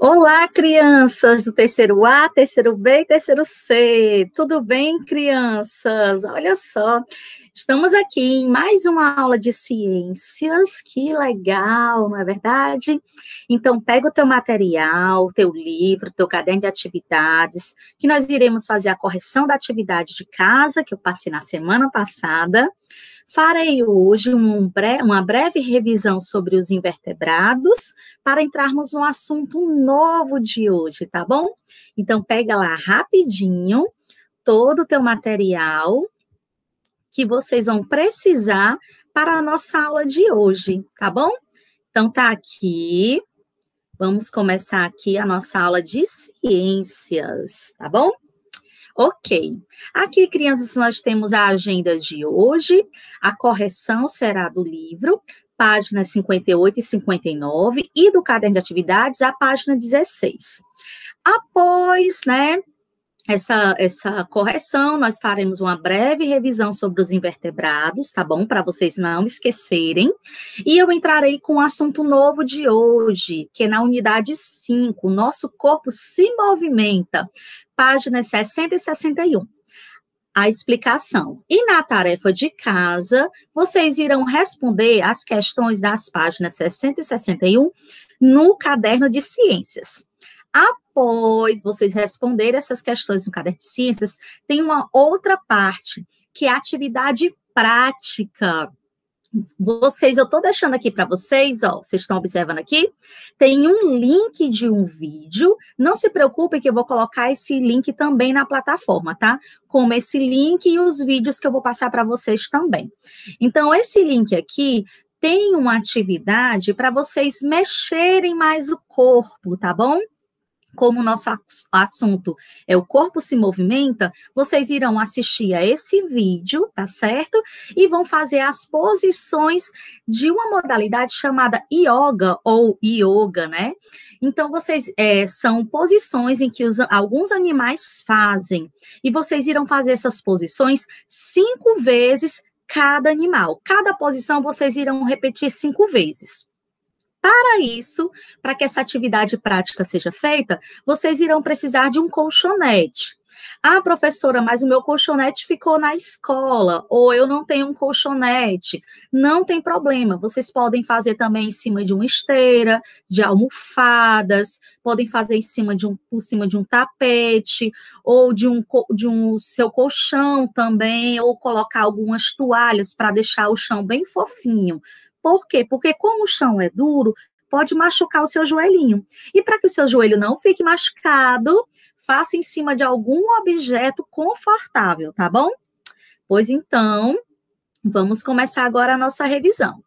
Olá, crianças do terceiro A, terceiro B e terceiro C. Tudo bem, crianças? Olha só, estamos aqui em mais uma aula de ciências. Que legal, não é verdade? Então, pega o teu material, o teu livro, o teu caderno de atividades, que nós iremos fazer a correção da atividade de casa que eu passei na semana passada. Farei hoje uma breve revisão sobre os invertebrados para entrarmos no assunto novo de hoje, tá bom? Então, pega lá rapidinho todo o teu material que vocês vão precisar para a nossa aula de hoje, tá bom? Então, tá aqui. Vamos começar aqui a nossa aula de ciências, tá bom? Ok. Aqui, crianças, nós temos a agenda de hoje. A correção será do livro, páginas 58 e 59, e do caderno de atividades, a página 16. Após, essa correção, nós faremos uma breve revisão sobre os invertebrados, tá bom? Para vocês não esquecerem. E eu entrarei com o assunto novo de hoje, que é na unidade 5, nosso corpo se movimenta, páginas 60 e 61. A explicação. E na tarefa de casa, vocês irão responder as questões das páginas 60 e 61 no caderno de ciências. Após vocês responderem essas questões no caderno de ciências, tem uma outra parte, que é a atividade prática. Eu estou deixando aqui para vocês, ó, vocês estão observando aqui, tem um link de um vídeo, não se preocupem que eu vou colocar esse link também na plataforma, tá? Como esse link e os vídeos que eu vou passar para vocês também. Então, esse link aqui tem uma atividade para vocês mexerem mais o corpo, tá bom? Como o nosso assunto é o corpo se movimenta, vocês irão assistir a esse vídeo, tá certo? E vão fazer as posições de uma modalidade chamada yoga ou yoga, né? Então, são posições em que alguns animais fazem. E vocês irão fazer essas posições 5 vezes cada animal. Cada posição vocês irão repetir 5 vezes. Para isso, para que essa atividade prática seja feita, vocês irão precisar de um colchonete. Ah, professora, mas o meu colchonete ficou na escola, ou eu não tenho um colchonete. Não tem problema, vocês podem fazer também em cima de uma esteira, de almofadas, podem fazer por cima de um tapete, ou de um seu colchão também, ou colocar algumas toalhas para deixar o chão bem fofinho. Por quê? Porque como o chão é duro, pode machucar o seu joelhinho. E para que o seu joelho não fique machucado, faça em cima de algum objeto confortável, tá bom? Pois então, vamos começar agora a nossa revisão.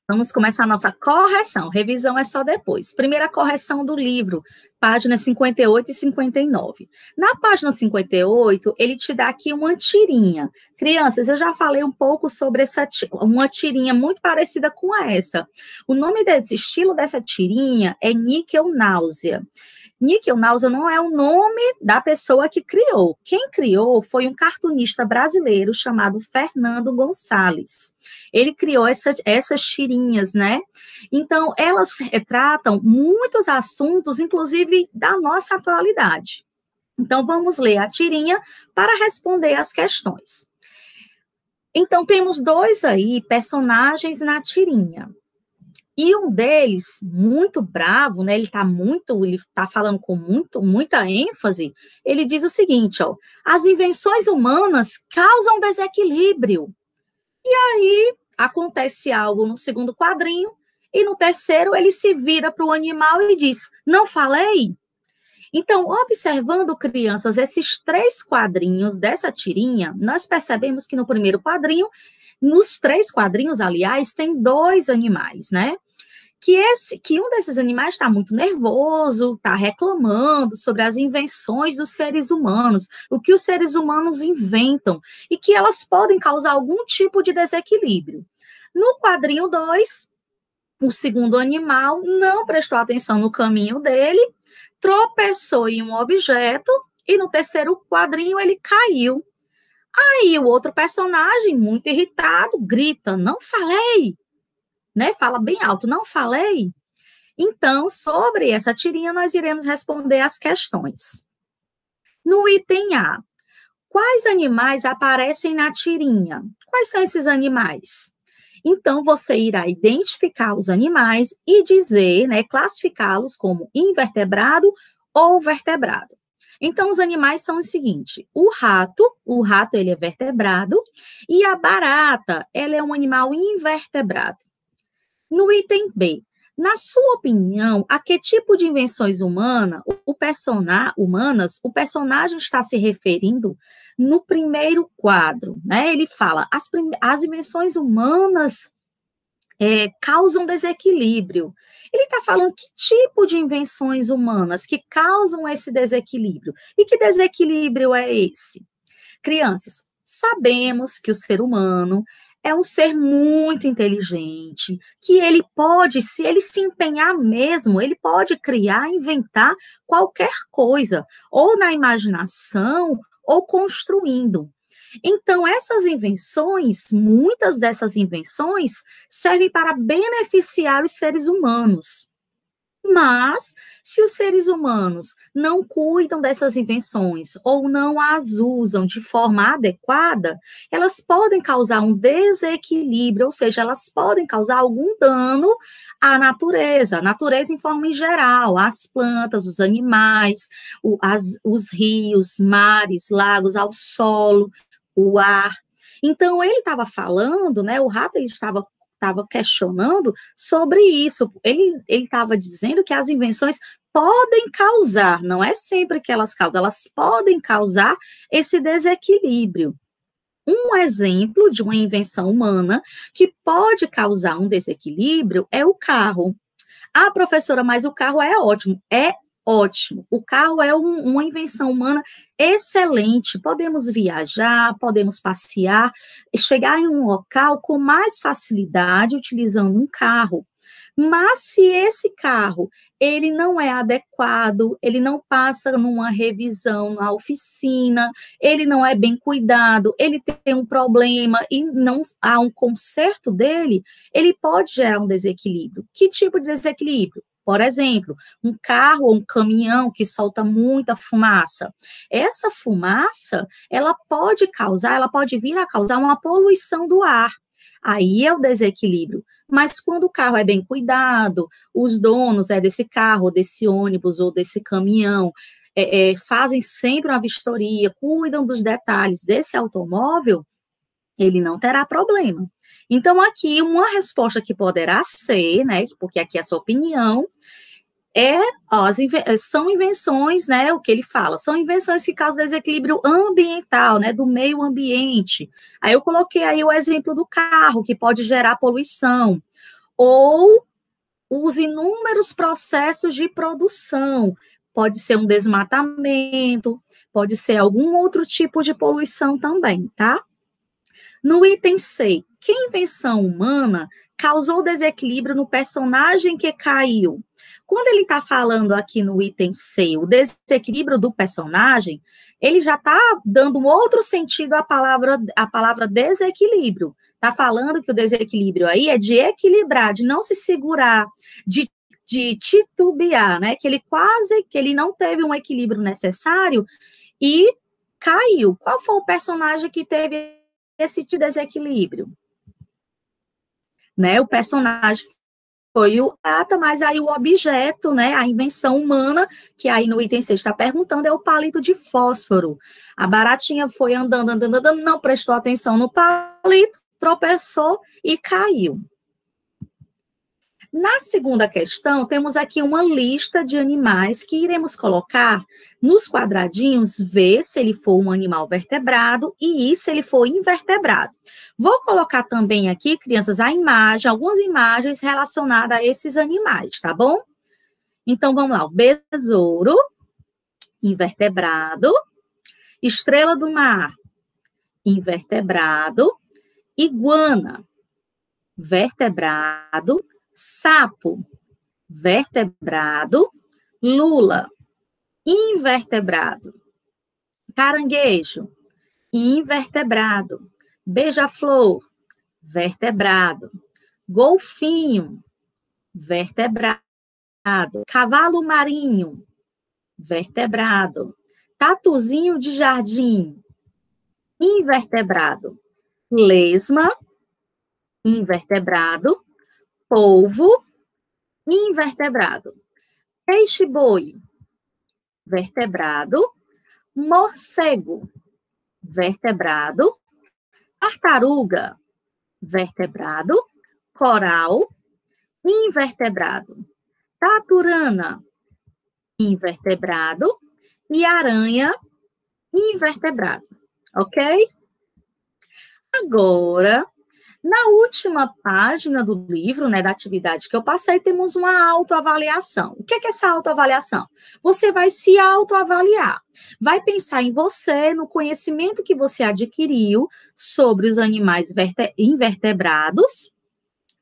Vamos começar a nossa correção. Revisão é só depois. Primeira correção do livro, páginas 58 e 59. Na página 58, ele te dá aqui uma tirinha. Crianças, eu já falei um pouco sobre uma tirinha muito parecida com essa. O nome desse estilo dessa tirinha é níquel náusea. Níquel náusea não é o nome da pessoa que criou. Quem criou foi um cartunista brasileiro chamado Fernando Gonçalves. Ele criou essas tirinhas, né? Então, elas retratam muitos assuntos, inclusive da nossa atualidade. Então, vamos ler a tirinha para responder as questões. Então, temos 2 aí personagens na tirinha. E um deles, muito bravo, né? Ele tá falando com muita ênfase. Ele diz o seguinte, ó: as invenções humanas causam desequilíbrio. E aí acontece algo no segundo quadrinho, e no terceiro ele se vira para o animal e diz: não falei? Então, observando, crianças, esses 3 quadrinhos dessa tirinha, nós percebemos que no primeiro quadrinho, nos 3 quadrinhos, aliás, tem 2 animais, né? Que um desses animais está muito nervoso, está reclamando sobre as invenções dos seres humanos, o que os seres humanos inventam, e que elas podem causar algum tipo de desequilíbrio. No quadrinho 2, o segundo animal não prestou atenção no caminho dele, tropeçou em um objeto, e no terceiro quadrinho ele caiu. Aí o outro personagem, muito irritado, grita: não falei! Né? Fala bem alto: não falei? Então, sobre essa tirinha, nós iremos responder as questões. No item A, quais animais aparecem na tirinha? Quais são esses animais? Então, você irá identificar os animais e dizer, né, classificá-los como invertebrado ou vertebrado. Então, os animais são o seguinte: o rato ele é vertebrado, e a barata, ela é um animal invertebrado. No item B, na sua opinião, a que tipo de invenções humanas o personagem está se referindo no primeiro quadro, né? Ele fala, as invenções humanas causam desequilíbrio. Ele está falando que tipo de invenções humanas que causam esse desequilíbrio? E que desequilíbrio é esse? Crianças, sabemos que o ser humano é um ser muito inteligente, que ele pode, se ele se empenhar mesmo, ele pode criar, inventar qualquer coisa, ou na imaginação, ou construindo. Então, essas invenções, muitas dessas invenções, servem para beneficiar os seres humanos. Mas, se os seres humanos não cuidam dessas invenções ou não as usam de forma adequada, elas podem causar um desequilíbrio, ou seja, elas podem causar algum dano à natureza, a natureza em forma em geral, as plantas, os animais, os rios, mares, lagos, ao solo, o ar. Então, ele estava falando, né, o rato ele estava questionando sobre isso. Ele estava dizendo que as invenções podem causar, não é sempre que elas causam, elas podem causar esse desequilíbrio. Um exemplo de uma invenção humana que pode causar um desequilíbrio é o carro. Ah, professora, mas o carro é ótimo. É ótimo. O carro é uma invenção humana excelente. Podemos viajar, podemos passear, chegar em um local com mais facilidade utilizando um carro. Mas se esse carro ele não é adequado, ele não passa numa revisão na oficina, ele não é bem cuidado, ele tem um problema e não há um conserto dele, ele pode gerar um desequilíbrio. Que tipo de desequilíbrio? Por exemplo, um carro ou um caminhão que solta muita fumaça. Essa fumaça, ela pode vir a causar uma poluição do ar. Aí é o desequilíbrio. Mas quando o carro é bem cuidado, os donos desse carro, desse ônibus ou desse caminhão fazem sempre uma vistoria, cuidam dos detalhes desse automóvel, ele não terá problema. Então, aqui, uma resposta que poderá ser, né, porque aqui é a sua opinião, são invenções, né, o que ele fala, são invenções que causam desequilíbrio ambiental, né, do meio ambiente. Aí eu coloquei aí o exemplo do carro, que pode gerar poluição, ou os inúmeros processos de produção, pode ser um desmatamento, pode ser algum outro tipo de poluição também, tá? No item C, que invenção humana causou desequilíbrio no personagem que caiu? Quando ele está falando aqui no item C, o desequilíbrio do personagem, ele já está dando um outro sentido à palavra desequilíbrio. Está falando que o desequilíbrio aí é de equilibrar, de não se segurar, de titubear, né? Que ele não teve um equilíbrio necessário e caiu. Qual foi o personagem que teve esse desequilíbrio? Né? O personagem foi o prata, mas aí o objeto, né, a invenção humana, que aí no item 6 está perguntando, é o palito de fósforo. A baratinha foi andando, não prestou atenção no palito, tropeçou e caiu. Na segunda questão, temos aqui uma lista de animais que iremos colocar nos quadradinhos, ver se ele for um animal vertebrado e se ele for invertebrado. Vou colocar também aqui, crianças, algumas imagens relacionadas a esses animais, tá bom? Então, vamos lá, o besouro, invertebrado, estrela do mar, invertebrado, iguana, vertebrado, sapo, vertebrado, lula, invertebrado, caranguejo, invertebrado, beija-flor, vertebrado, golfinho, vertebrado, Cavalo marinho, vertebrado. Tatuzinho de jardim, invertebrado. Lesma, invertebrado. Polvo, invertebrado. Peixe-boi, vertebrado. Morcego, vertebrado. Tartaruga, vertebrado. Coral, invertebrado. Taturana, invertebrado. E aranha, invertebrado. Ok? Agora, na última página do livro, né, da atividade que eu passei, temos uma autoavaliação. O que é essa autoavaliação? Você vai se autoavaliar. Vai pensar em você, no conhecimento que você adquiriu sobre os animais invertebrados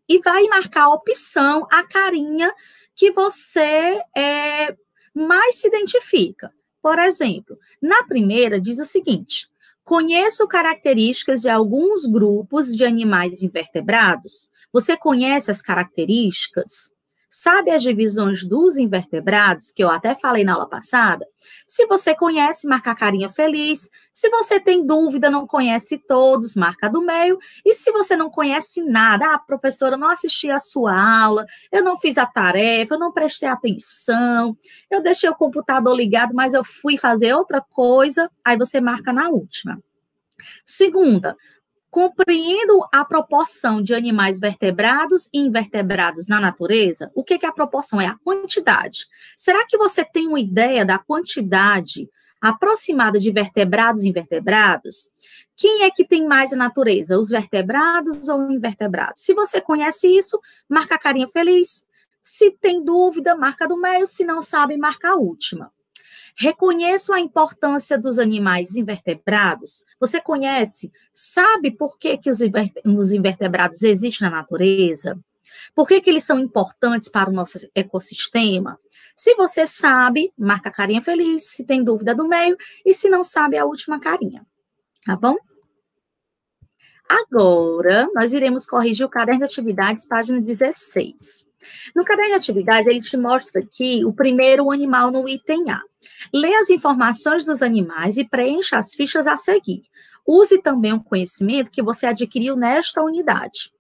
e vai marcar a opção, a carinha que você mais se identifica. Por exemplo, na primeira diz o seguinte: conheço características de alguns grupos de animais invertebrados. Você conhece as características? Sabe as divisões dos invertebrados, que eu até falei na aula passada? Se você conhece, marca a carinha feliz. Se você tem dúvida, não conhece todos, marca a do meio. E se você não conhece nada, professora, eu não assisti a sua aula, eu não fiz a tarefa, eu não prestei atenção, eu deixei o computador ligado, mas eu fui fazer outra coisa, aí você marca na última. Segunda, compreendo a proporção de animais vertebrados e invertebrados na natureza? O que é a proporção? É a quantidade. Será que você tem uma ideia da quantidade aproximada de vertebrados e invertebrados? Quem é que tem mais na natureza? Os vertebrados ou invertebrados? Se você conhece isso, marca a carinha feliz. Se tem dúvida, marca do meio. Se não sabe, marca a última. Reconheço a importância dos animais invertebrados. Você conhece, sabe por que os invertebrados existem na natureza? Por que eles são importantes para o nosso ecossistema? Se você sabe, marca a carinha feliz. Se tem dúvida do meio. E se não sabe, a última carinha. Tá bom? Agora, nós iremos corrigir o caderno de atividades, página 16. No caderno de atividades, ele te mostra aqui o primeiro animal no item A. Lê as informações dos animais e preencha as fichas a seguir. Use também o conhecimento que você adquiriu nesta unidade.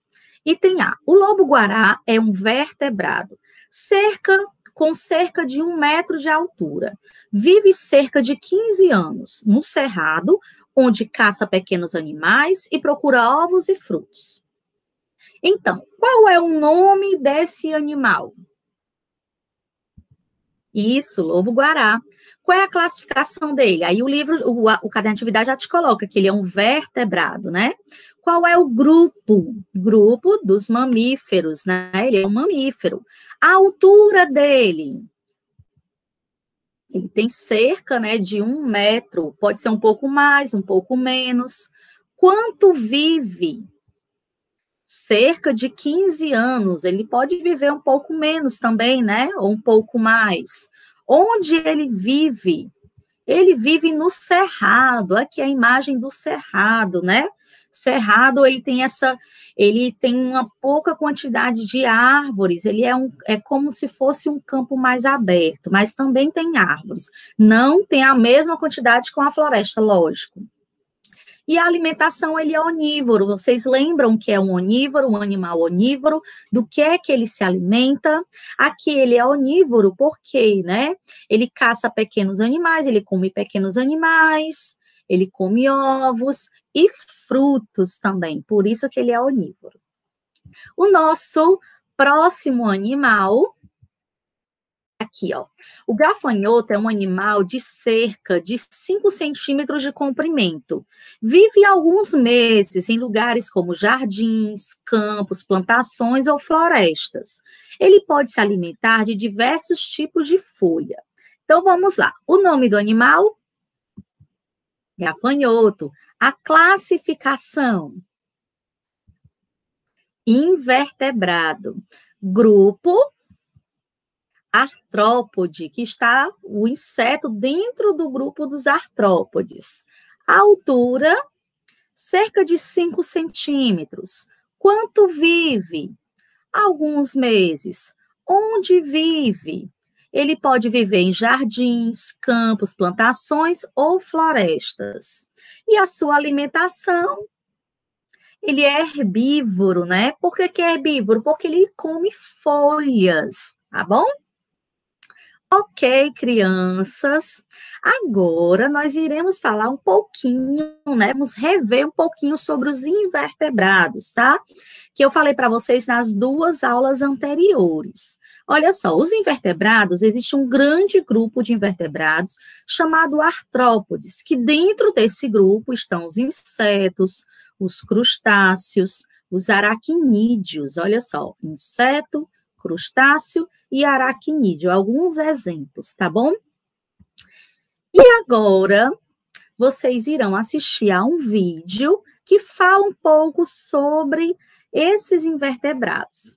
Item A. O lobo-guará é um vertebrado, com cerca de 1 metro de altura. Vive cerca de 15 anos no cerrado, onde caça pequenos animais e procura ovos e frutos. Então, qual é o nome desse animal? Isso, lobo-guará. Qual é a classificação dele? Aí o livro, o caderno de atividade já te coloca que ele é um vertebrado, né? Qual é o grupo? Grupo dos mamíferos, né? Ele é um mamífero. A altura dele? Ele tem cerca, né, de 1 metro, pode ser um pouco mais, um pouco menos. Quanto vive? Cerca de 15 anos, ele pode viver um pouco menos também, né, ou um pouco mais. Onde ele vive? Ele vive no cerrado, aqui é a imagem do cerrado, né? Cerrado, ele tem uma pouca quantidade de árvores, ele é como se fosse um campo mais aberto, mas também tem árvores. Não tem a mesma quantidade com a floresta, lógico. E a alimentação, ele é onívoro. Vocês lembram que é um onívoro, um animal onívoro? Do que é que ele se alimenta? Aqui ele é onívoro porque, né? Ele caça pequenos animais, ele come pequenos animais, ele come ovos e frutos também. Por isso que ele é onívoro. O nosso próximo animal... Aqui, ó. O gafanhoto é um animal de cerca de 5 centímetros de comprimento. Vive alguns meses em lugares como jardins, campos, plantações ou florestas. Ele pode se alimentar de diversos tipos de folha. Então, vamos lá. O nome do animal? Gafanhoto. A classificação? Invertebrado. Grupo artrópode, que está o inseto dentro do grupo dos artrópodes. A altura, cerca de 5 centímetros. Quanto vive? Alguns meses. Onde vive? Ele pode viver em jardins, campos, plantações ou florestas. E a sua alimentação, ele é herbívoro, né? Por que é herbívoro? Porque ele come folhas, tá bom? Ok, crianças. Agora nós iremos falar um pouquinho, né? Vamos rever um pouquinho sobre os invertebrados, tá? Que eu falei para vocês nas 2 aulas anteriores. Olha só, os invertebrados, existe um grande grupo de invertebrados chamado artrópodes, que dentro desse grupo estão os insetos, os crustáceos, os aracnídeos. Olha só, inseto, crustáceo e aracnídeo, alguns exemplos, tá bom? E agora, vocês irão assistir a um vídeo que fala um pouco sobre esses invertebrados.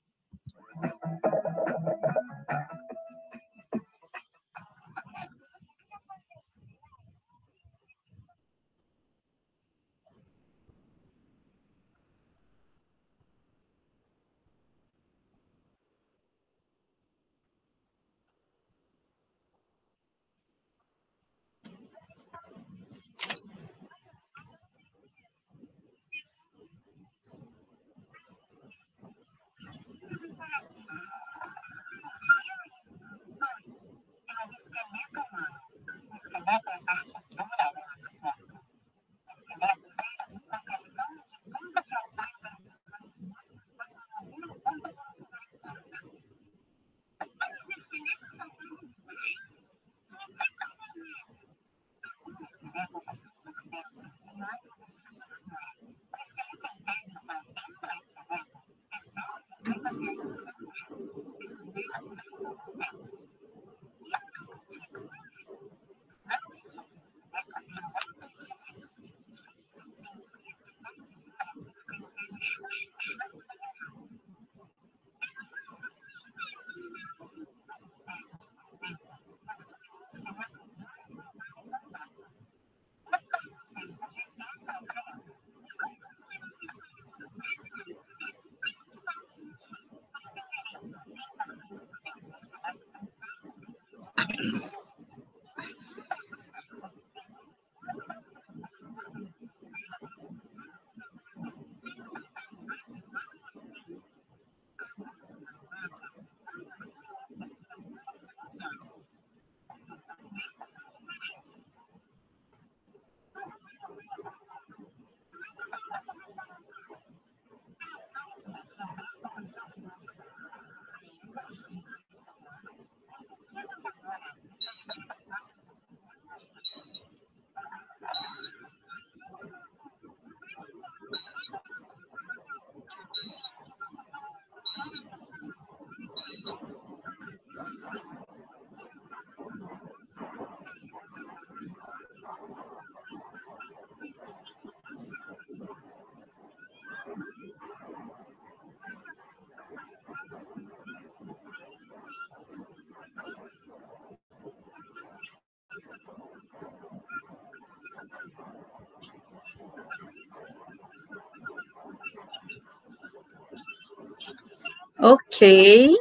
Ok.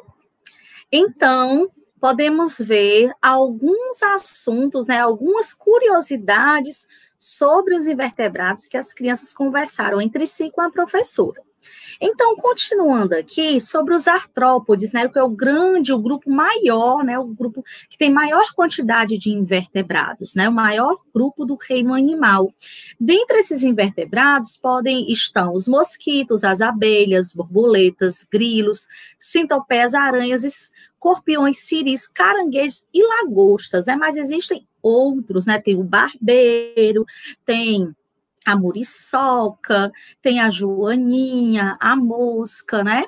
Então, podemos ver alguns assuntos, né, algumas curiosidades sobre os invertebrados que as crianças conversaram entre si com a professora. Então, continuando aqui, sobre os artrópodes, né, que é o grupo maior, né, o grupo que tem maior quantidade de invertebrados, né, o maior grupo do reino animal. Dentre esses invertebrados estão os mosquitos, as abelhas, borboletas, grilos, centopeias, aranhas, escorpiões, siris, caranguejos e lagostas, né, mas existem outros, né, tem o barbeiro, tem a muriçoca, tem a joaninha, a mosca, né?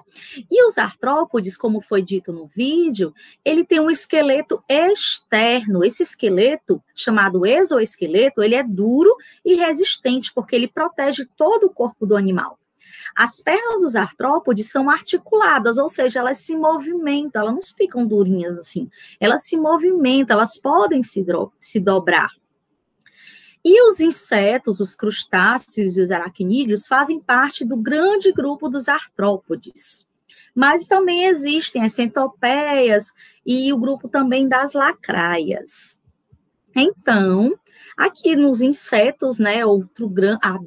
E os artrópodes, como foi dito no vídeo, ele tem um esqueleto externo. Esse esqueleto, chamado exoesqueleto, ele é duro e resistente, porque ele protege todo o corpo do animal. As pernas dos artrópodes são articuladas, ou seja, elas se movimentam, elas não ficam durinhas assim, elas se movimentam, elas podem se dobrar. E os insetos, os crustáceos e os aracnídeos fazem parte do grande grupo dos artrópodes. Mas também existem as centopeias e o grupo também das lacraias. Então, aqui nos insetos, né,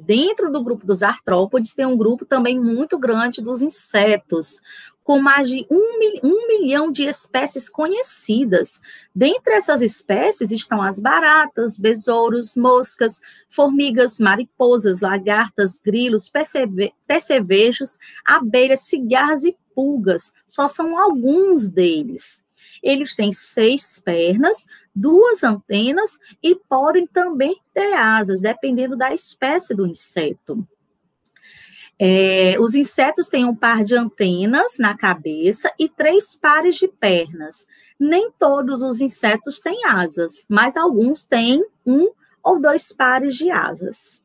dentro do grupo dos artrópodes, tem um grupo também muito grande dos insetos, com mais de 1 milhão de espécies conhecidas. Dentre essas espécies estão as baratas, besouros, moscas, formigas, mariposas, lagartas, grilos, percevejos, abelhas, cigarras e pulgas. Só são alguns deles. Eles têm 6 pernas, 2 antenas e podem também ter asas, dependendo da espécie do inseto. Os insetos têm um par de antenas na cabeça e 3 pares de pernas. Nem todos os insetos têm asas, mas alguns têm 1 ou 2 pares de asas.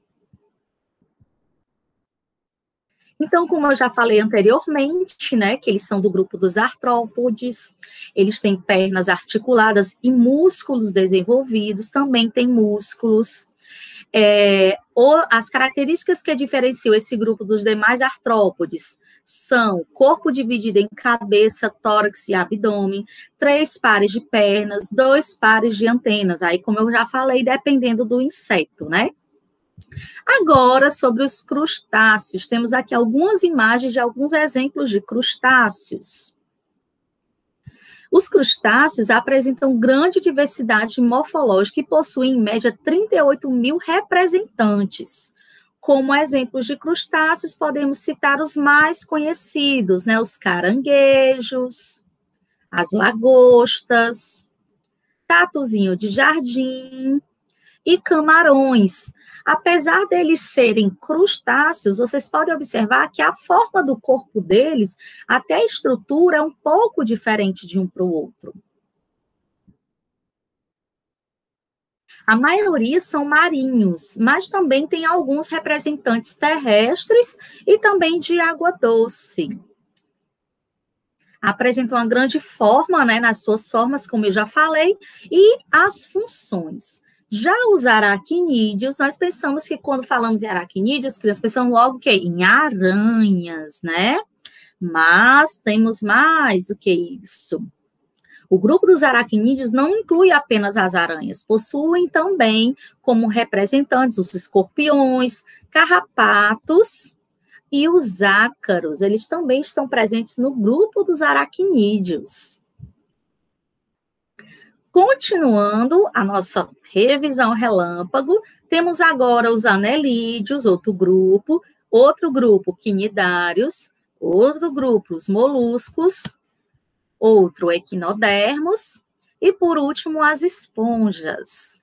Então, como eu já falei anteriormente, né, que eles são do grupo dos artrópodes, eles têm pernas articuladas e músculos desenvolvidos, também têm músculos. As características que diferenciam esse grupo dos demais artrópodes são corpo dividido em cabeça, tórax e abdômen, 3 pares de pernas, 2 pares de antenas, aí como eu já falei, dependendo do inseto, né? Agora, sobre os crustáceos, temos aqui algumas imagens de alguns exemplos de crustáceos. Os crustáceos apresentam grande diversidade morfológica e possuem, em média, 38 mil representantes. Como exemplos de crustáceos, podemos citar os mais conhecidos, né? Os caranguejos, as lagostas, tatuzinho de jardim e camarões. Apesar deles serem crustáceos, vocês podem observar que a forma do corpo deles, até a estrutura, é um pouco diferente de um para o outro. A maioria são marinhos, mas também tem alguns representantes terrestres e também de água doce. Apresentam uma grande forma, né, nas suas formas, como eu já falei, e as funções. Já os aracnídeos, nós pensamos que quando falamos em aracnídeos, crianças pensam logo que em aranhas, né? Mas temos mais do que isso. O grupo dos aracnídeos não inclui apenas as aranhas, possuem também como representantes os escorpiões, carrapatos e os ácaros. Eles também estão presentes no grupo dos aracnídeos. Continuando a nossa revisão relâmpago, temos agora os anelídeos, outro grupo quinidários, outro grupo os moluscos, outro equinodermos e, por último, as esponjas.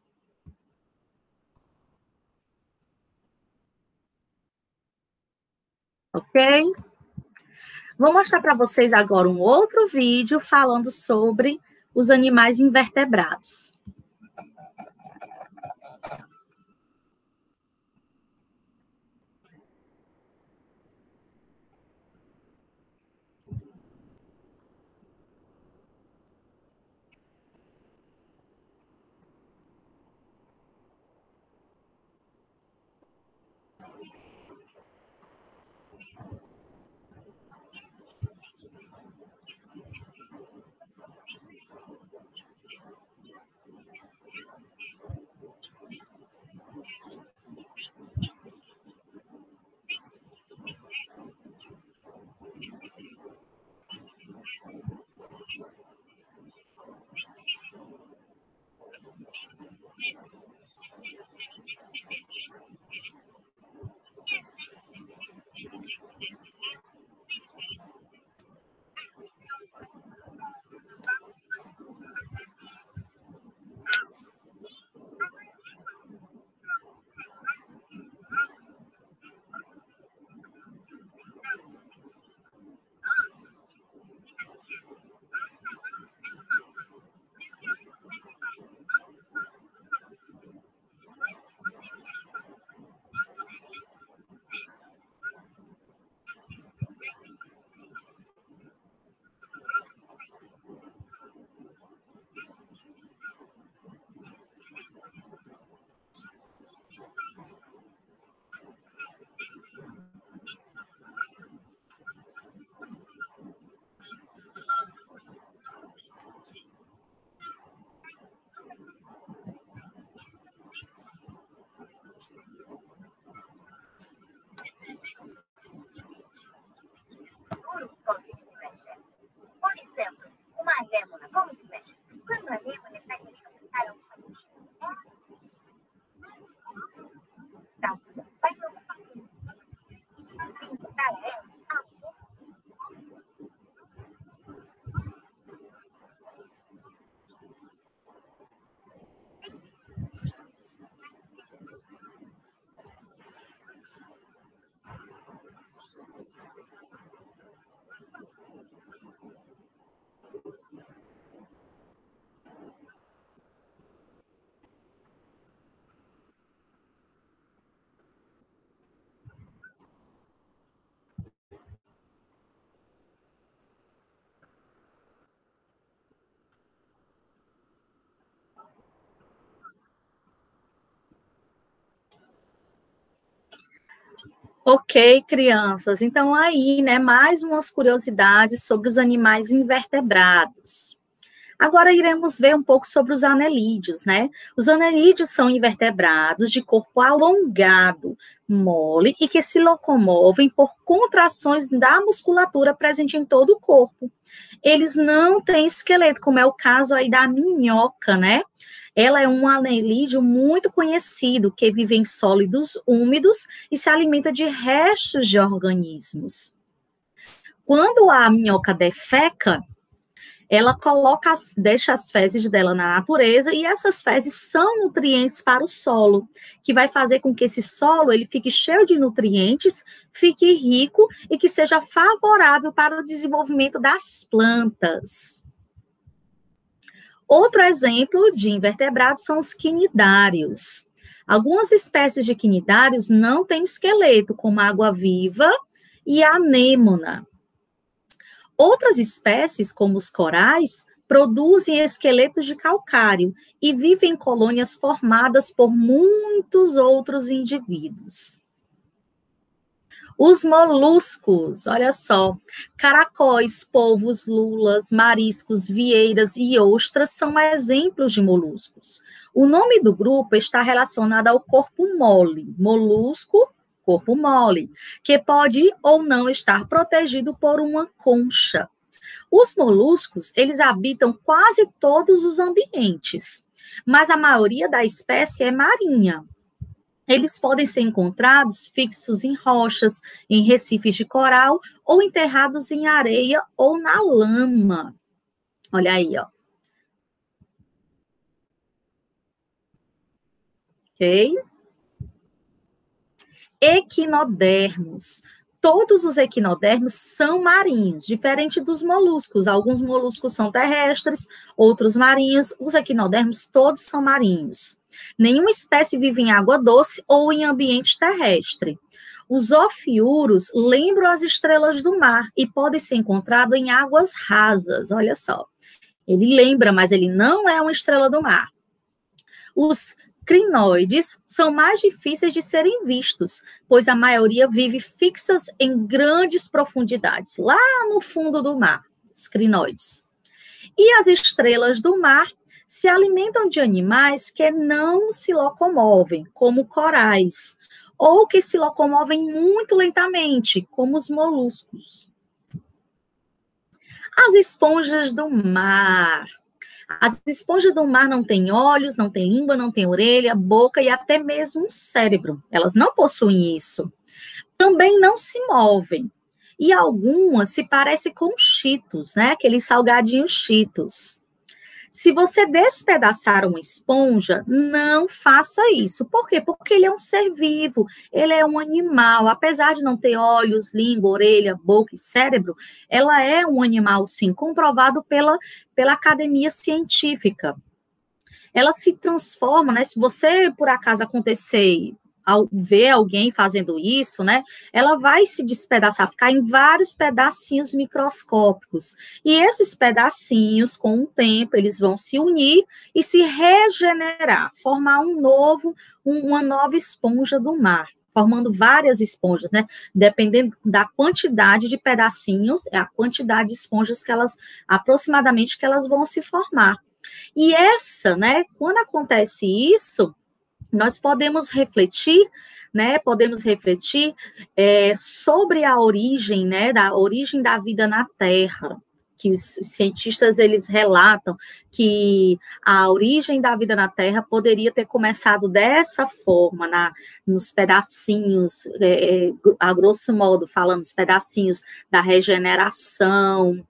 Ok? Vou mostrar para vocês agora um outro vídeo falando sobre os animais invertebrados. Ok, crianças. Então, aí, né, mais umas curiosidades sobre os animais invertebrados. Agora iremos ver um pouco sobre os anelídeos, né? Os anelídeos são invertebrados de corpo alongado, mole e que se locomovem por contrações da musculatura presente em todo o corpo. Eles não têm esqueleto, como é o caso aí da minhoca, né? Ela é um anelídeo muito conhecido, que vive em sólidos úmidos e se alimenta de restos de organismos. Quando a minhoca defeca, ela deixa as fezes dela na natureza e essas fezes são nutrientes para o solo, que vai fazer com que esse solo ele fique cheio de nutrientes, fique rico e que seja favorável para o desenvolvimento das plantas. Outro exemplo de invertebrados são os quinidários. Algumas espécies de quinidários não têm esqueleto, como a água-viva e a anêmona. Outras espécies, como os corais, produzem esqueletos de calcário e vivem em colônias formadas por muitos outros indivíduos. Os moluscos, olha só, caracóis, polvos, lulas, mariscos, vieiras e ostras são exemplos de moluscos. O nome do grupo está relacionado ao corpo mole, molusco, corpo mole, que pode ou não estar protegido por uma concha. Os moluscos, eles habitam quase todos os ambientes, mas a maioria da espécie é marinha. Eles podem ser encontrados fixos em rochas, em recifes de coral, ou enterrados em areia ou na lama. Olha aí, ó. Ok? Equinodermos. Todos os equinodermos são marinhos, diferente dos moluscos. Alguns moluscos são terrestres, outros marinhos. Os equinodermos todos são marinhos. Nenhuma espécie vive em água doce ou em ambiente terrestre. Os ofiuros lembram as estrelas do mar e podem ser encontrados em águas rasas. Olha só. Ele lembra, mas ele não é uma estrela do mar. Os crinoides são mais difíceis de serem vistos, pois a maioria vive fixas em grandes profundidades, lá no fundo do mar, os crinoides. E as estrelas do mar se alimentam de animais que não se locomovem, como corais, ou que se locomovem muito lentamente, como os moluscos. As esponjas do mar. As esponjas do mar não têm olhos, não têm língua, não têm orelha, boca e até mesmo um cérebro. Elas não possuem isso. Também não se movem. E algumas se parecem com Cheetos, né? Aqueles salgadinhos Cheetos. Se você despedaçar uma esponja, não faça isso. Por quê? Porque ele é um ser vivo, ele é um animal. Apesar de não ter olhos, língua, orelha, boca e cérebro, ela é um animal, sim, comprovado pela academia científica. Ela se transforma, né? Se você, por acaso, acontecer ao ver alguém fazendo isso, né, ela vai se despedaçar, ficar em vários pedacinhos microscópicos. E esses pedacinhos, com o tempo, eles vão se unir e se regenerar, formar uma nova esponja do mar, formando várias esponjas, né? Dependendo da quantidade de pedacinhos, é a quantidade de esponjas aproximadamente, que elas vão se formar. E né, quando acontece isso, nós podemos refletir, né? Sobre a origem, né? Da origem da vida na Terra, que os cientistas eles relatam que a origem da vida na Terra poderia ter começado dessa forma, nos pedacinhos, a grosso modo falando, os pedacinhos da regeneração,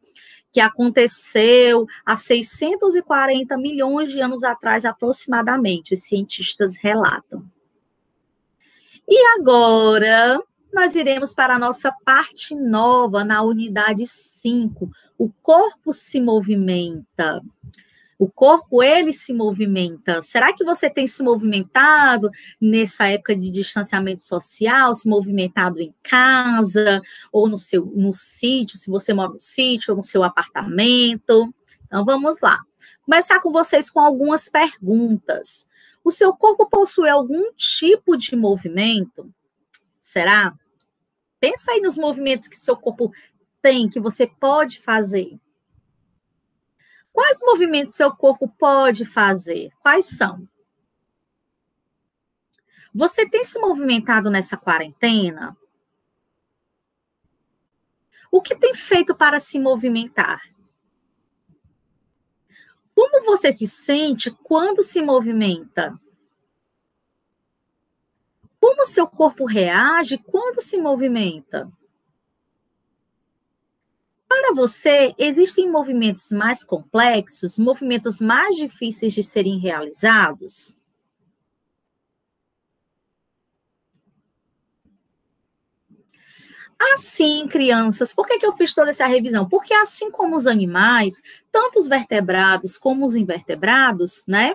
que aconteceu há 640 milhões de anos atrás, aproximadamente, os cientistas relatam. E agora, nós iremos para a nossa parte nova, na unidade 5. O corpo se movimenta. O corpo, ele se movimenta. Será que você tem se movimentado nessa época de distanciamento social, se movimentado em casa, ou no sítio, se você mora no sítio, ou no seu apartamento? Então, vamos lá. Começar com vocês com algumas perguntas. O seu corpo possui algum tipo de movimento? Será? Pensa aí nos movimentos que seu corpo tem, que você pode fazer. Quais movimentos seu corpo pode fazer? Quais são? Você tem se movimentado nessa quarentena? O que tem feito para se movimentar? Como você se sente quando se movimenta? Como seu corpo reage quando se movimenta? Para você, existem movimentos mais complexos, movimentos mais difíceis de serem realizados? Assim, crianças, por que eu fiz toda essa revisão? Porque assim como os animais, tanto os vertebrados como os invertebrados, né?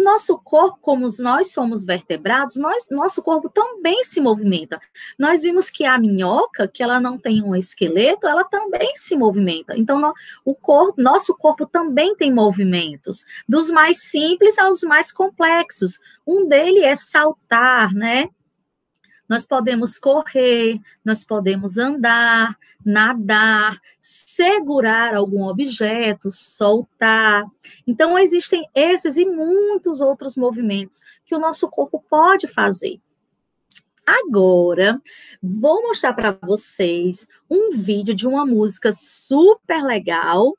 Nosso corpo, como nós somos vertebrados, nosso corpo também se movimenta. Nós vimos que a minhoca, que ela não tem um esqueleto, ela também se movimenta. Então, nosso corpo também tem movimentos, dos mais simples aos mais complexos. Um deles é saltar, né? Nós podemos correr, nós podemos andar, nadar, segurar algum objeto, soltar. Então, existem esses e muitos outros movimentos que o nosso corpo pode fazer. Agora, vou mostrar para vocês um vídeo de uma música super legal,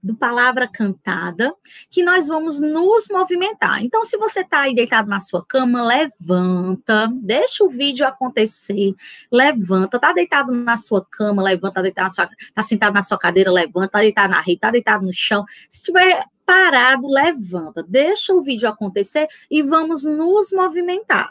do Palavra Cantada, que nós vamos nos movimentar. Então, se você está aí deitado na sua cama, levanta, deixa o vídeo acontecer, levanta, está deitado na sua cama, levanta, tá sentado na sua cadeira, levanta, está deitado na rede, está deitado no chão. Se estiver parado, levanta, deixa o vídeo acontecer e vamos nos movimentar.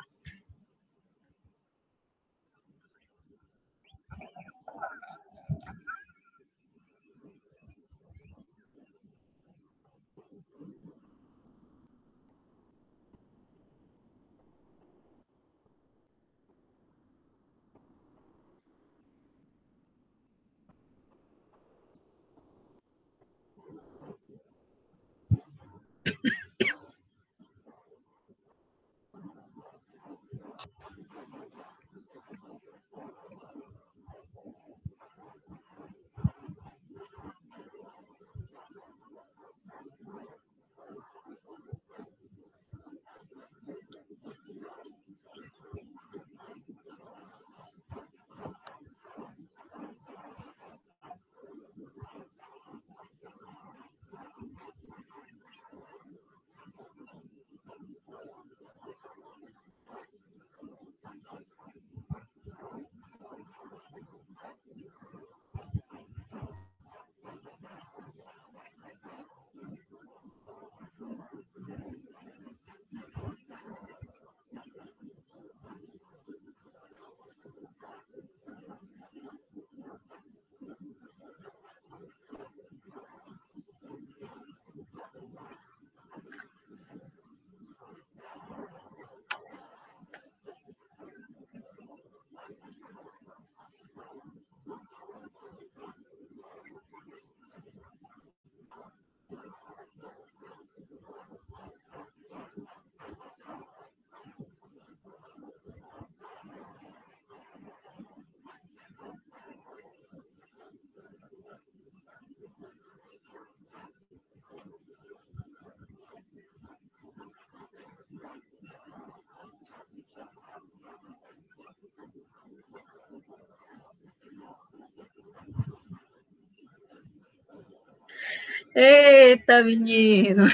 Eita, menino!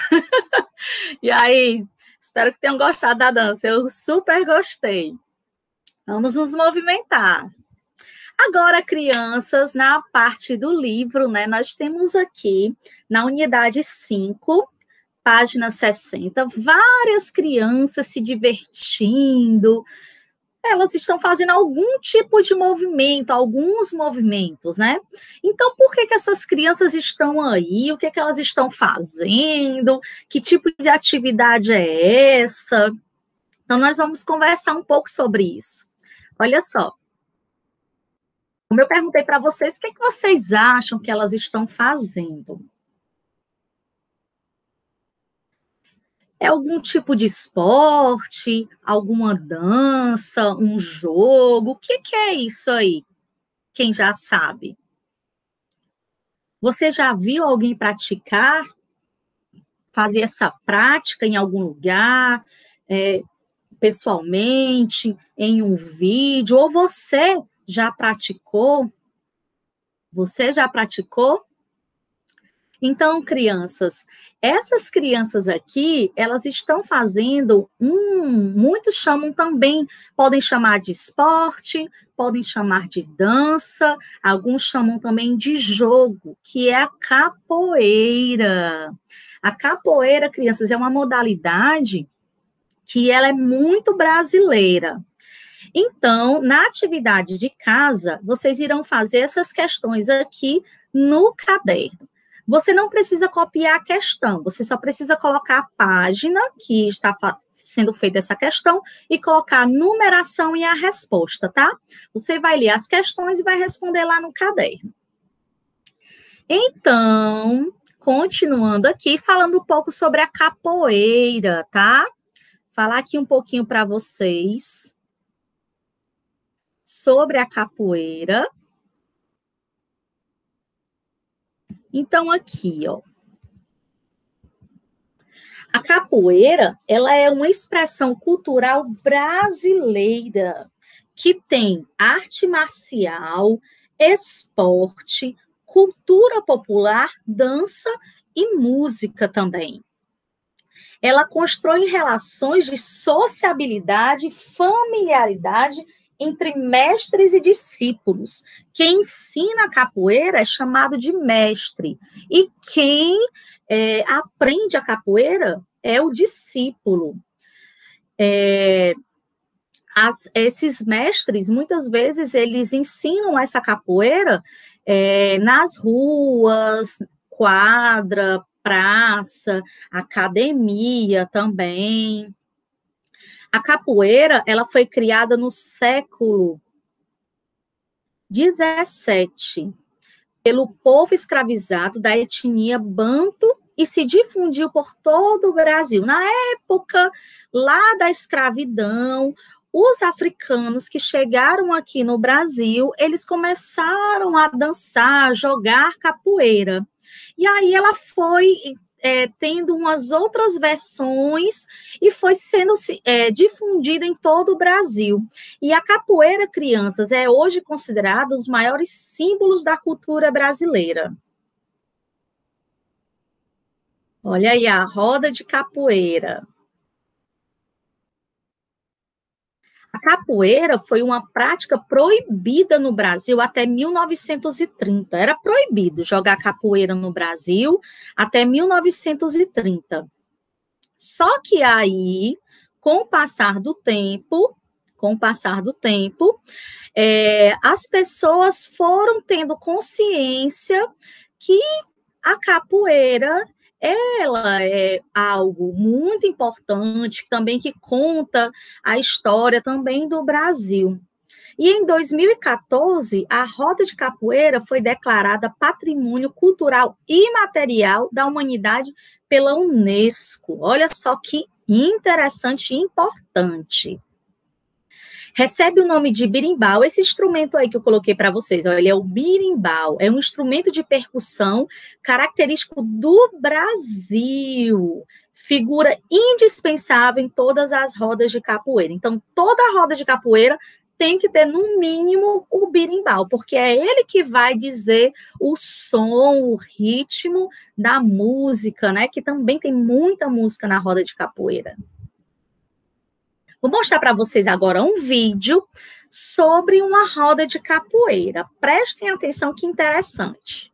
E aí, espero que tenham gostado da dança. Eu super gostei. Vamos nos movimentar. Agora, crianças, na parte do livro, né, nós temos aqui, na unidade 5, página 60, várias crianças se divertindo. Elas estão fazendo algum tipo de movimento, alguns movimentos, né? Então, por que essas crianças estão aí? O que elas estão fazendo? Que tipo de atividade é essa? Então, nós vamos conversar um pouco sobre isso. Olha só. Como eu perguntei para vocês, o que vocês acham que elas estão fazendo? É algum tipo de esporte, alguma dança, um jogo? O que é isso aí? quem já sabe? Você já viu alguém praticar, fazer essa prática em algum lugar, pessoalmente, em um vídeo, ou você já praticou? Você já praticou? Então, crianças, essas crianças aqui, elas estão fazendo muitos chamam também, podem chamar de esporte, podem chamar de dança, alguns chamam também de jogo, que é a capoeira. A capoeira, crianças, é uma modalidade que ela é muito brasileira. Então, na atividade de casa, vocês irão fazer essas questões aqui no caderno. Você não precisa copiar a questão, você só precisa colocar a página que está sendo feita essa questão e colocar a numeração e a resposta, tá? Você vai ler as questões e vai responder lá no caderno. Então, continuando aqui, falando um pouco sobre a capoeira, tá? Falar aqui um pouquinho para vocês sobre a capoeira. Então, aqui, ó. A capoeira, ela é uma expressão cultural brasileira que tem arte marcial, esporte, cultura popular, dança e música também. Ela constrói relações de sociabilidade, familiaridade entre mestres e discípulos. Quem ensina a capoeira é chamado de mestre, e quem aprende a capoeira é o discípulo. Esses mestres, muitas vezes, eles ensinam essa capoeira nas ruas, quadra, praça, academia também. A capoeira, ela foi criada no século XVII pelo povo escravizado da etnia Banto e se difundiu por todo o Brasil. Na época lá da escravidão, os africanos que chegaram aqui no Brasil, eles começaram a dançar, a jogar capoeira. E aí ela foi tendo umas outras versões e foi sendo difundida em todo o Brasil. E a capoeira, crianças, é hoje considerada um dos maiores símbolos da cultura brasileira. Olha aí a roda de capoeira. A capoeira foi uma prática proibida no Brasil até 1930. Era proibido jogar capoeira no Brasil até 1930. Só que aí, com o passar do tempo, as pessoas foram tendo consciência que a capoeira ela é algo muito importante, também que conta a história também do Brasil. E em 2014, a roda de capoeira foi declarada Patrimônio Cultural Imaterial da Humanidade pela Unesco. Olha só que interessante e importante. Recebe o nome de birimbau, esse instrumento aí que eu coloquei para vocês, ó, ele é o birimbau, é um instrumento de percussão característico do Brasil, figura indispensável em todas as rodas de capoeira. Então, toda roda de capoeira tem que ter, no mínimo, o birimbau, porque é ele que vai dizer o som, o ritmo da música, né? Que também tem muita música na roda de capoeira. Vou mostrar para vocês agora um vídeo sobre uma roda de capoeira. Prestem atenção que interessante.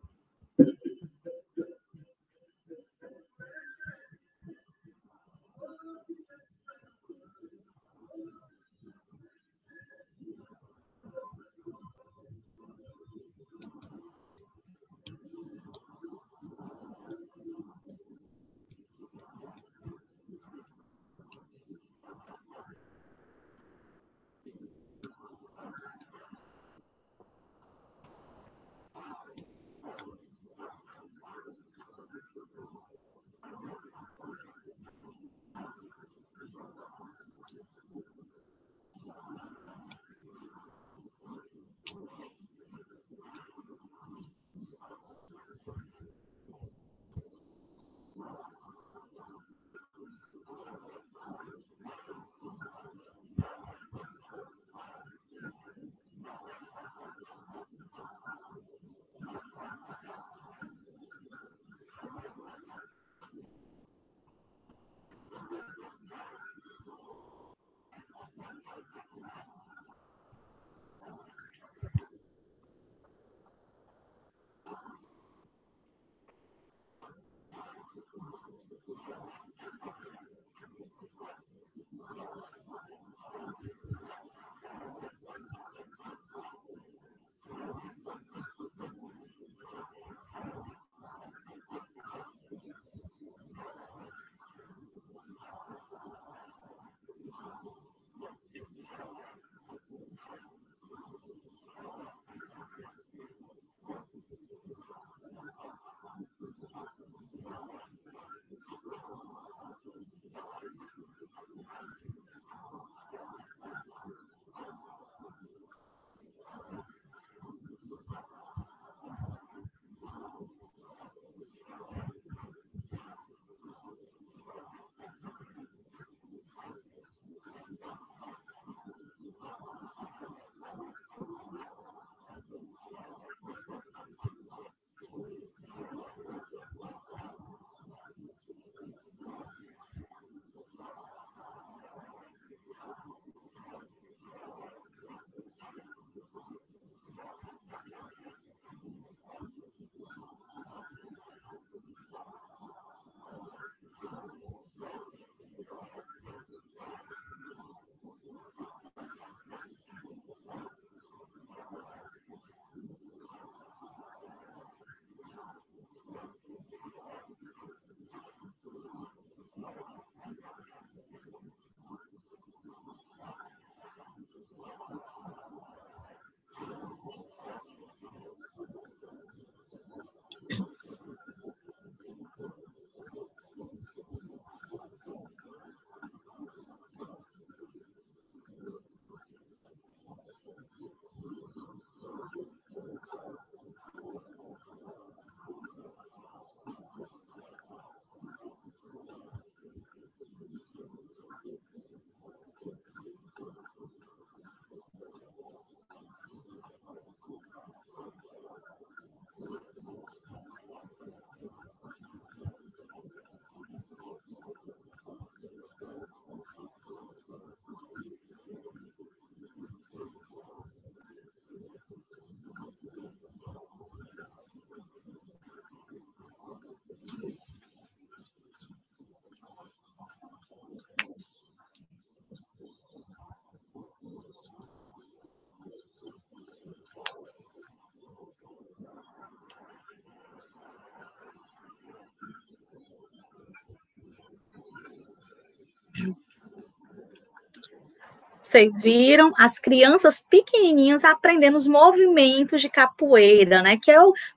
Vocês viram as crianças pequenininhas aprendendo os movimentos de capoeira, né? Que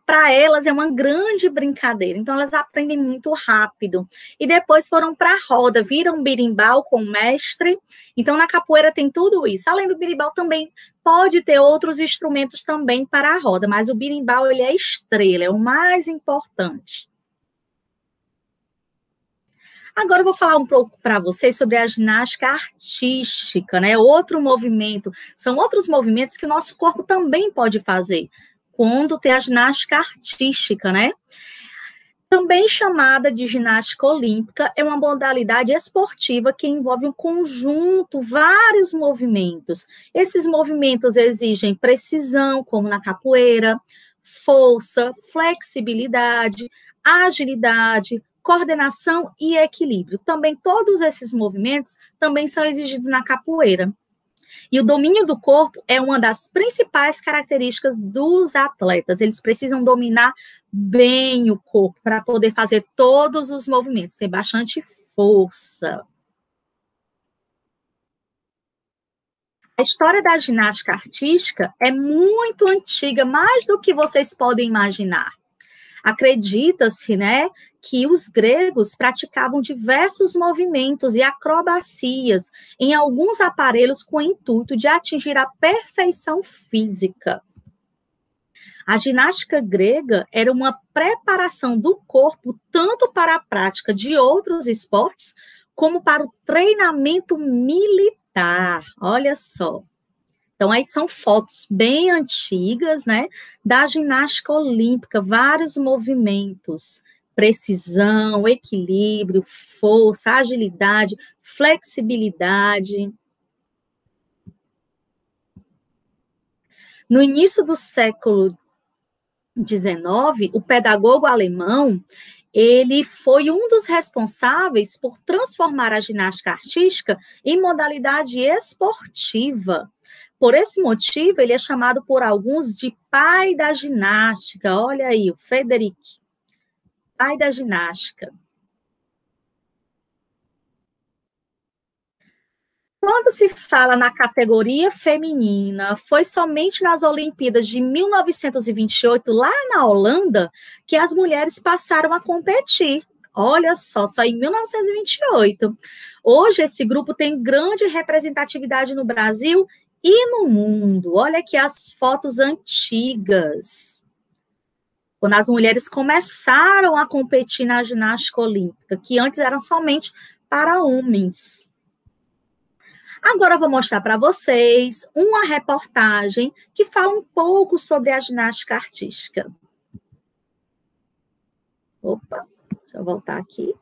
para elas é uma grande brincadeira. Então elas aprendem muito rápido. E depois foram para a roda, viram berimbau com o mestre. Então na capoeira tem tudo isso. Além do berimbau também pode ter outros instrumentos também para a roda, mas o berimbau ele é estrela, é o mais importante. Agora eu vou falar um pouco para vocês sobre a ginástica artística, né? Outro movimento, são outros movimentos que o nosso corpo também pode fazer quando tem a ginástica artística, né? Também chamada de ginástica olímpica, é uma modalidade esportiva que envolve um conjunto, vários movimentos. Esses movimentos exigem precisão, como na capoeira, força, flexibilidade, agilidade, coordenação e equilíbrio. Também todos esses movimentos também são exigidos na capoeira. E o domínio do corpo é uma das principais características dos atletas. Eles precisam dominar bem o corpo para poder fazer todos os movimentos, ter bastante força. A história da ginástica artística é muito antiga, mais do que vocês podem imaginar. Acredita-se, né, que os gregos praticavam diversos movimentos e acrobacias em alguns aparelhos com o intuito de atingir a perfeição física. A ginástica grega era uma preparação do corpo tanto para a prática de outros esportes como para o treinamento militar. Olha só. Então, aí são fotos bem antigas, né, da ginástica olímpica, vários movimentos, precisão, equilíbrio, força, agilidade, flexibilidade. No início do século XIX, o pedagogo alemão, ele foi um dos responsáveis por transformar a ginástica artística em modalidade esportiva. Por esse motivo, ele é chamado por alguns de pai da ginástica. Olha aí, o Frederic, pai da ginástica. Quando se fala na categoria feminina, foi somente nas Olimpíadas de 1928, lá na Holanda, que as mulheres passaram a competir. Olha só em 1928. Hoje, esse grupo tem grande representatividade no Brasil e no mundo. Olha aqui as fotos antigas, quando as mulheres começaram a competir na ginástica olímpica, que antes eram somente para homens. Agora eu vou mostrar para vocês uma reportagem que fala um pouco sobre a ginástica artística. Opa, deixa eu voltar aqui.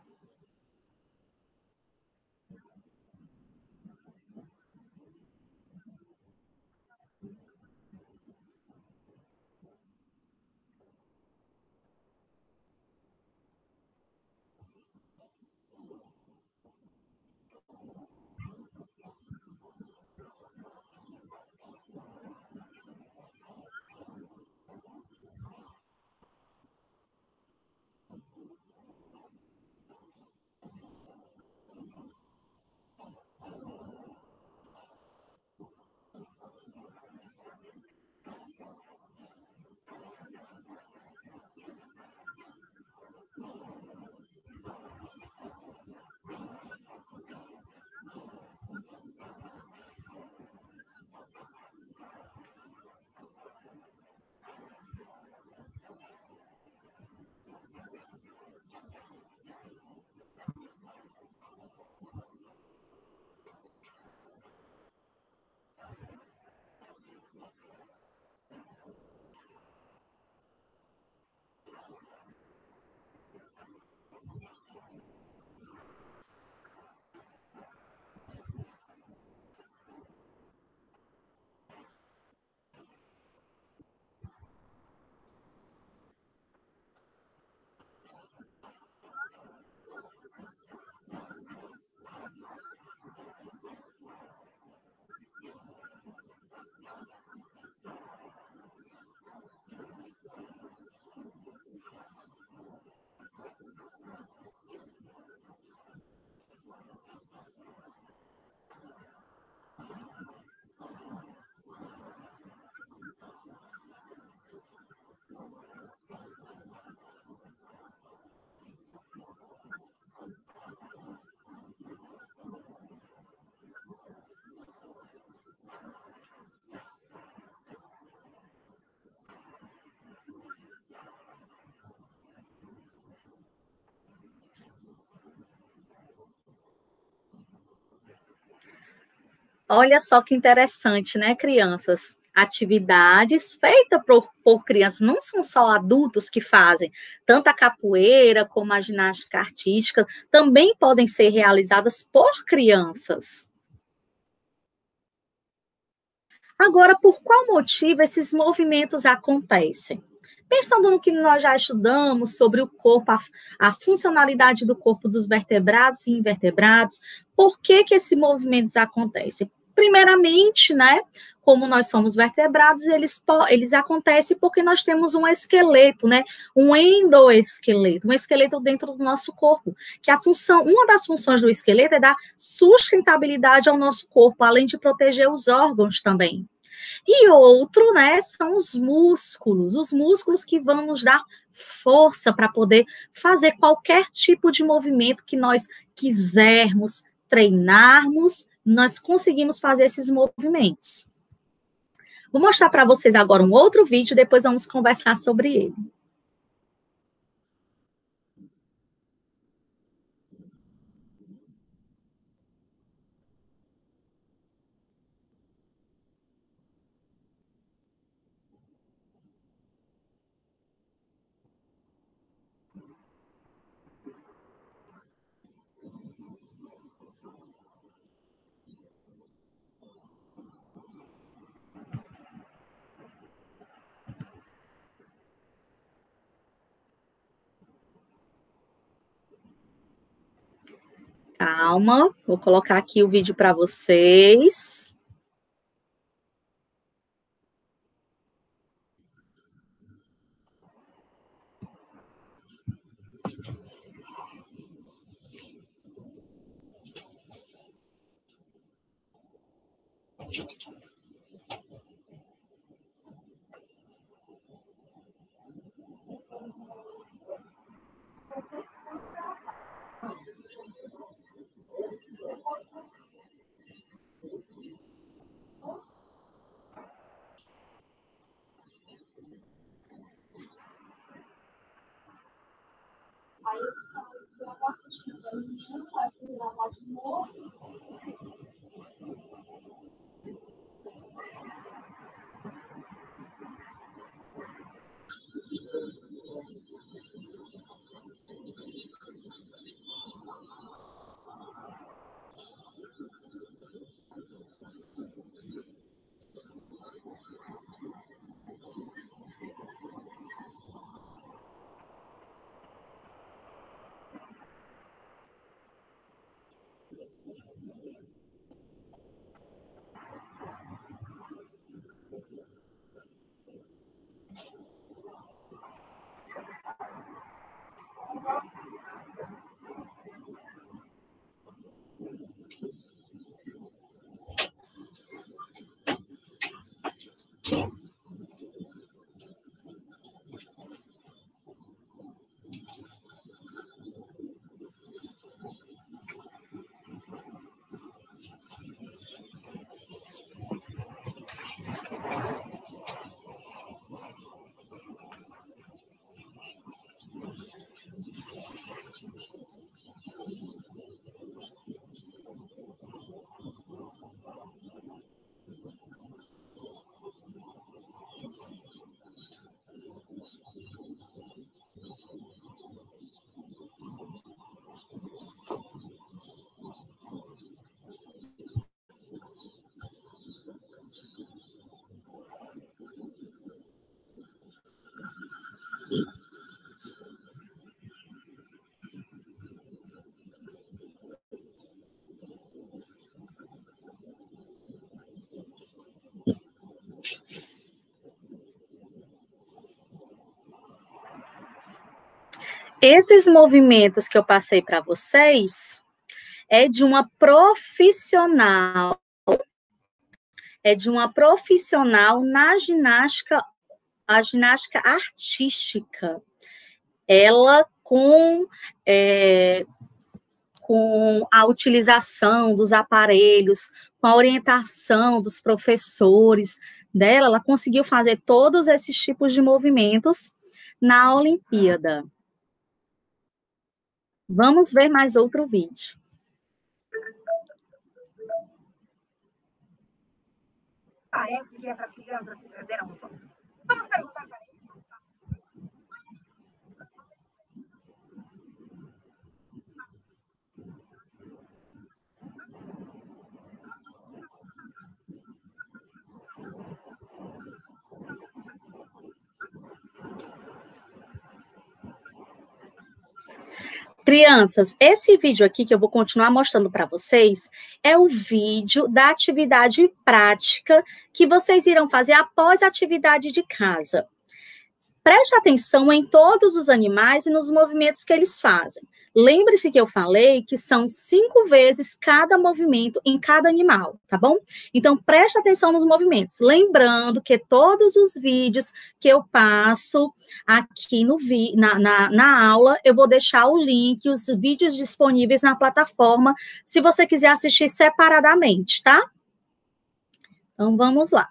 Olha só que interessante, né, crianças? Atividades feitas por crianças, não são só adultos que fazem, tanto a capoeira como a ginástica artística também podem ser realizadas por crianças. Agora, por qual motivo esses movimentos acontecem? Pensando no que nós já estudamos sobre o corpo, a funcionalidade do corpo dos vertebrados e invertebrados, por que esses movimentos acontecem? Primeiramente, né, como nós somos vertebrados, eles acontecem porque nós temos um esqueleto, né, um endoesqueleto, um esqueleto dentro do nosso corpo, que uma das funções do esqueleto é dar sustentabilidade ao nosso corpo, além de proteger os órgãos também. E outro, né, são os músculos que vão nos dar força para poder fazer qualquer tipo de movimento que nós quisermos treinarmos, nós conseguimos fazer esses movimentos. Vou mostrar para vocês agora um outro vídeo, depois vamos conversar sobre ele. Calma, vou colocar aqui o vídeo para vocês. Esses movimentos que eu passei para vocês é de uma profissional, na ginástica, a ginástica artística. Ela com a utilização dos aparelhos, com a orientação dos professores dela, ela conseguiu fazer todos esses tipos de movimentos na Olimpíada. Vamos ver mais outro vídeo. Parece que essas crianças se perderam um pouco. Vamos perguntar para eles. Crianças, esse vídeo aqui que eu vou continuar mostrando para vocês é o vídeo da atividade prática que vocês irão fazer após a atividade de casa. Preste atenção em todos os animais e nos movimentos que eles fazem. Lembre-se que eu falei que são 5 vezes cada movimento em cada animal, tá bom? Então, preste atenção nos movimentos. Lembrando que todos os vídeos que eu passo aqui na aula, eu vou deixar o link, os vídeos disponíveis na plataforma, se você quiser assistir separadamente, tá? Então, vamos lá.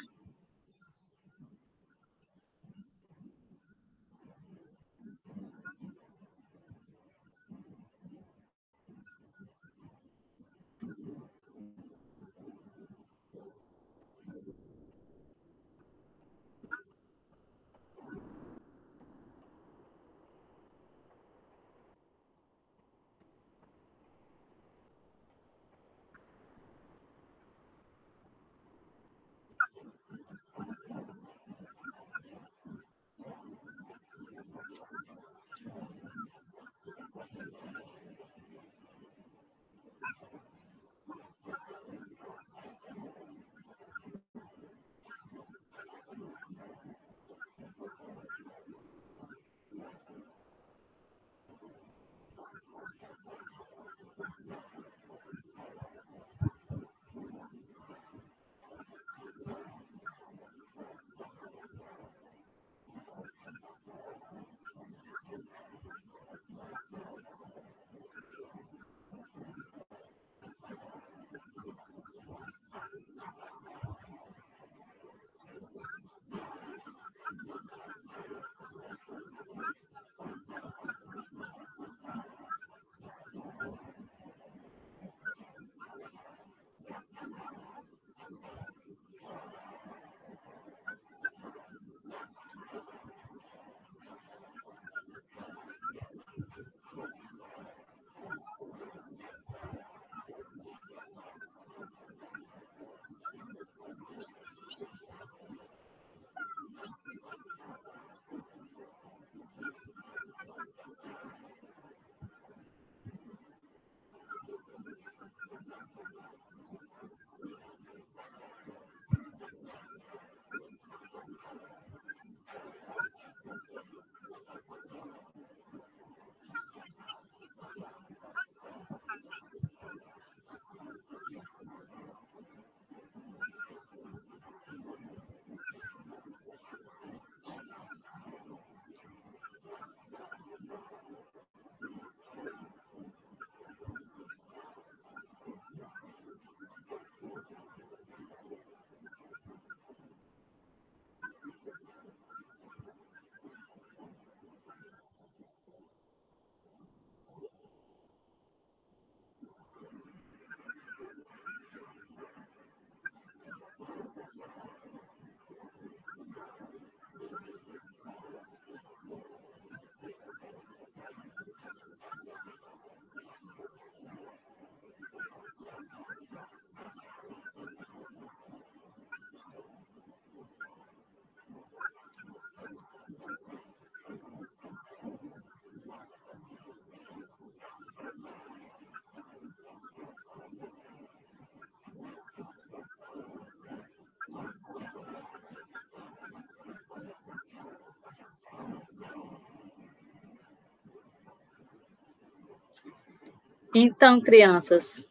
Então, crianças,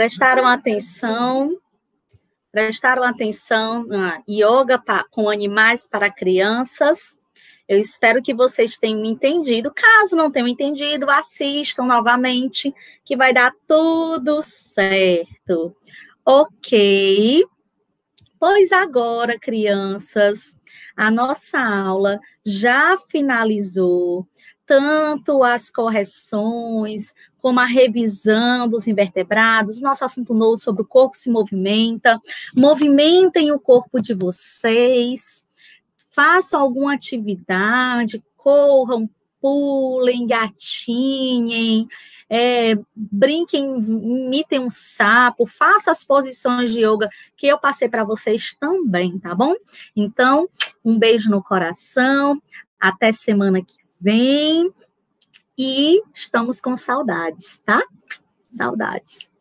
prestaram atenção na yoga com animais para crianças. Eu espero que vocês tenham entendido. Caso não tenham entendido, assistam novamente, que vai dar tudo certo. Ok? Pois agora, crianças, a nossa aula já finalizou. Tanto as correções, como a revisão dos invertebrados, nosso assunto novo sobre o corpo se movimenta. Movimentem o corpo de vocês, façam alguma atividade, corram, pulem, gatinhem, brinquem, imitem um sapo, façam as posições de yoga que eu passei para vocês também, tá bom? Então, um beijo no coração, até semana que vem, e estamos com saudades, tá? Saudades.